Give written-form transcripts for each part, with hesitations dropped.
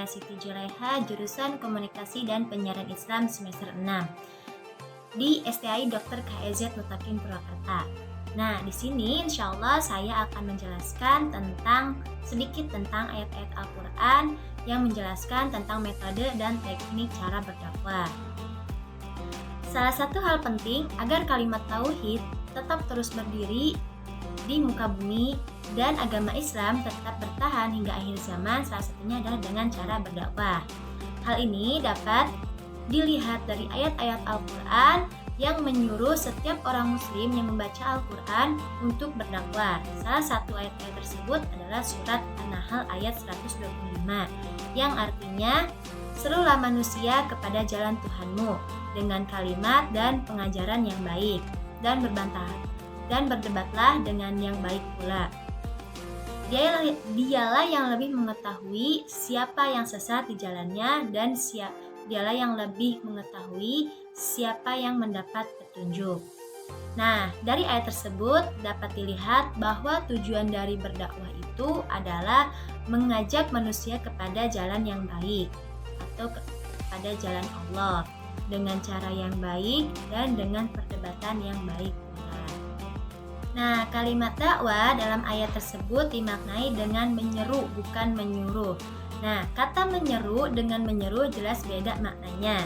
saya Siti Juleha, jurusan Komunikasi dan Penyiaran Islam semester 6 di STI Dr. KEZ Mutakin Purwakarta. Nah, di sini insya Allah saya akan menjelaskan sedikit tentang ayat-ayat Al-Quran yang menjelaskan tentang metode dan teknik cara berdakwah. Salah satu hal penting agar kalimat tauhid tetap terus berdiri di muka bumi dan agama Islam tetap bertahan hingga akhir zaman, salah satunya adalah dengan cara berdakwah. Hal ini dapat dilihat dari ayat-ayat Al-Quran yang menyuruh setiap orang muslim yang membaca Al-Quran untuk berdakwah. Salah satu ayat-ayat tersebut adalah surat An-Nahl ayat 125 yang artinya, serulah manusia kepada jalan Tuhanmu dengan kalimat dan pengajaran yang baik dan berdebatlah dengan yang baik pula. Dialah yang lebih mengetahui siapa yang sesat di jalannya dan dialah yang lebih mengetahui siapa yang mendapat petunjuk. Nah, dari ayat tersebut dapat dilihat bahwa tujuan dari berdakwah itu adalah mengajak manusia kepada jalan yang baik atau kepada jalan Allah dengan cara yang baik dan dengan perdebatan yang baik pula. Nah, kalimat dakwah dalam ayat tersebut dimaknai dengan menyeru, bukan menyuruh. Nah, kata menyeru dengan menyuruh jelas beda maknanya.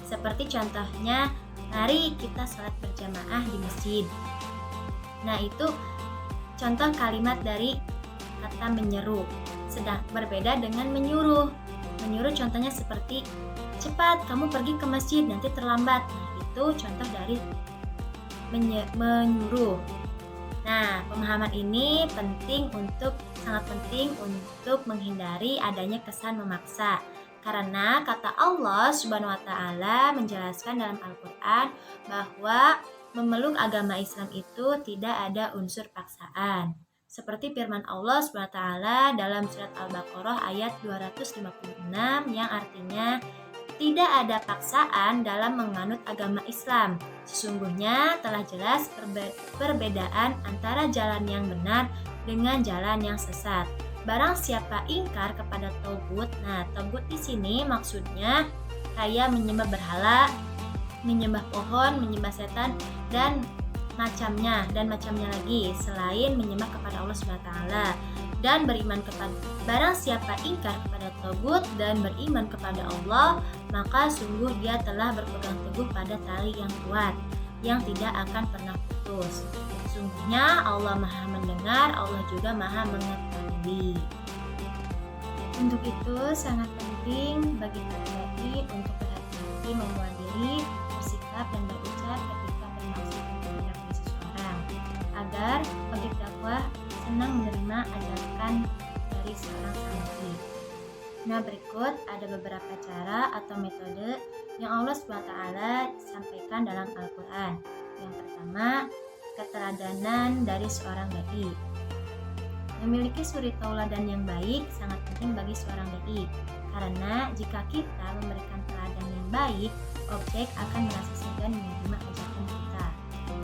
Seperti contohnya, mari kita sholat berjamaah di masjid. Nah, itu contoh kalimat dari kata menyeru. Sedang berbeda dengan menyuruh. Menyuruh contohnya seperti, cepat kamu pergi ke masjid, nanti terlambat. Nah, itu contoh dari menyuruh. Nah, pemahaman ini sangat penting untuk menghindari adanya kesan memaksa. Karena kata Allah Subhanahu wa Ta'ala menjelaskan dalam Al-Quran bahwa memeluk agama Islam itu tidak ada unsur paksaan. Seperti firman Allah Subhanahu wa Ta'ala dalam surat Al-Baqarah ayat 256 yang artinya, tidak ada paksaan dalam menganut agama Islam. Sesungguhnya telah jelas perbedaan antara jalan yang benar dengan jalan yang sesat. Barang siapa ingkar kepada togut, nah togut di sini maksudnya kayak menyembah berhala, menyembah pohon, menyembah setan dan macamnya lagi selain menyembah kepada Allah Subhanahu wa Ta'ala dan beriman kepada barang siapa ingkar kepada togut dan beriman kepada Allah, maka sungguh dia telah berpegang teguh pada tali yang kuat yang tidak akan pernah putus. Sungguhnya Allah Maha mendengar, Allah juga Maha mengetahui. Untuk itu sangat penting bagi kita untuk berhati-hati membuat diri, bersikap dan berucap ketika bermaksud terhadap seseorang, agar objek dakwah senang menerima ajakan dari seorang santri. Nah, berikut ada beberapa cara atau metode yang Allah SWT sampaikan dalam Al-Quran. Yang pertama, keteladanan dari seorang dai. Memiliki suri tauladan yang baik sangat penting bagi seorang dai, karena jika kita memberikan teladan yang baik, objek akan merasa segan menerima ajakan kita.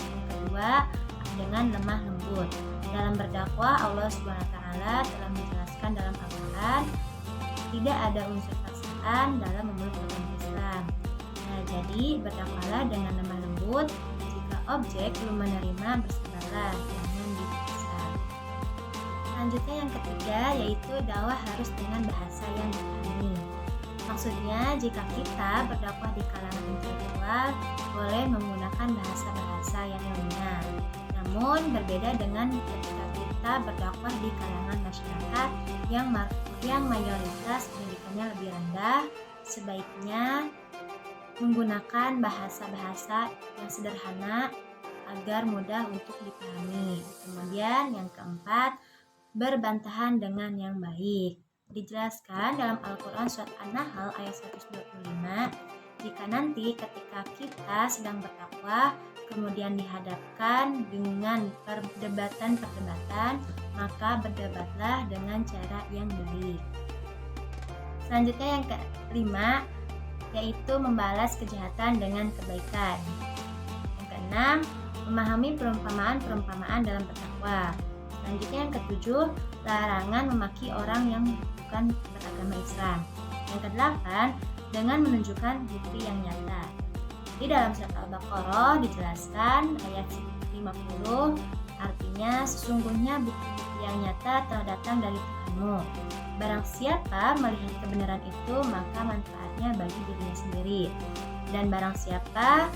Yang kedua, dengan lemah lembut. Dalam berdakwah, Allah SWT telah menjelaskan dalam Al-Quran, tidak ada unsur paksaan dalam memeluk agama Islam. Nah, jadi berdakwahlah dengan lemah lembut. Jika objek belum menerima, bersabarlah, jangan dipaksa. Selanjutnya yang ketiga, yaitu dakwah harus dengan bahasa yang dipahami. Maksudnya, jika kita berdakwah di kalangan intelektual, boleh menggunakan bahasa-bahasa yang ilmiah. Namun, berbeda dengan ketika kita berdakwah di kalangan masyarakat yang mayoritas pendidikannya lebih rendah, sebaiknya menggunakan bahasa-bahasa yang sederhana agar mudah untuk dipahami. Kemudian yang keempat, berbantahan dengan yang baik. Dijelaskan dalam Al-Quran surat An-Nahl ayat 125, jika nanti ketika kita sedang berdakwah kemudian dihadapkan dengan perdebatan, maka berdebatlah dengan cara yang baik. Selanjutnya yang kelima, yaitu membalas kejahatan dengan kebaikan. Yang keenam, memahami perumpamaan dalam berdakwah. Selanjutnya yang ketujuh, larangan memaki orang yang bukan beragama Islam. Yang kedelapan, dengan menunjukkan bukti yang nyata. Di dalam surat Al-Baqarah dijelaskan ayat 50, artinya sesungguhnya bukti-bukti yang nyata telah datang dari Tuhanmu. Barang siapa melihat kebenaran itu, maka manfaatnya bagi dirinya sendiri. Dan barang siapa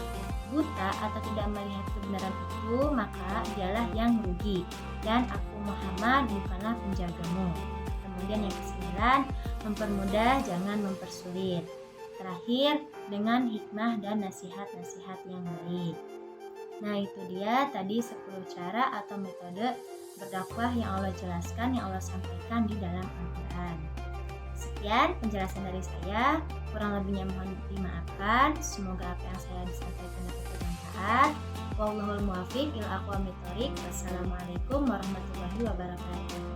buta atau tidak melihat kebenaran itu, maka dialah yang merugi. Dan aku Muhammad bukanlah penjagamu. Kemudian yang kesembilan, mempermudah jangan mempersulit. Terakhir, dengan hikmah dan nasihat-nasihat yang baik. Nah, itu dia tadi 10 cara atau metode berdakwah yang Allah jelaskan, yang Allah sampaikan di dalam Al-Quran. Sekian penjelasan dari saya, kurang lebihnya mohon dimaafkan. Semoga apa yang saya disampaikan dapat bermanfaat. Wallahul muwaffiq ila aqwamit thoriq. Wassalamualaikum warahmatullahi wabarakatuh.